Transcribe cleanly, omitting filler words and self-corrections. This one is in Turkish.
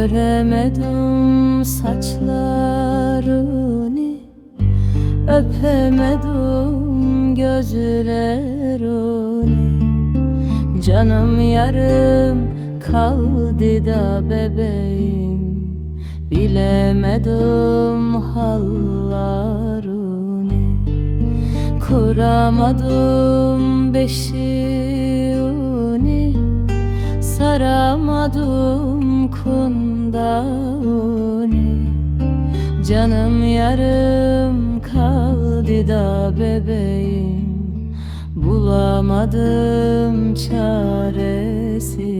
Göremedim saçlarını, öpemedim gözlerini. Canım yarım kaldı da bebeğim, bilemedim hallarını. Kuramadım beşiğini, saramadım kundağını. Canım yarım kaldı da bebeğim, bulamadım çaresi.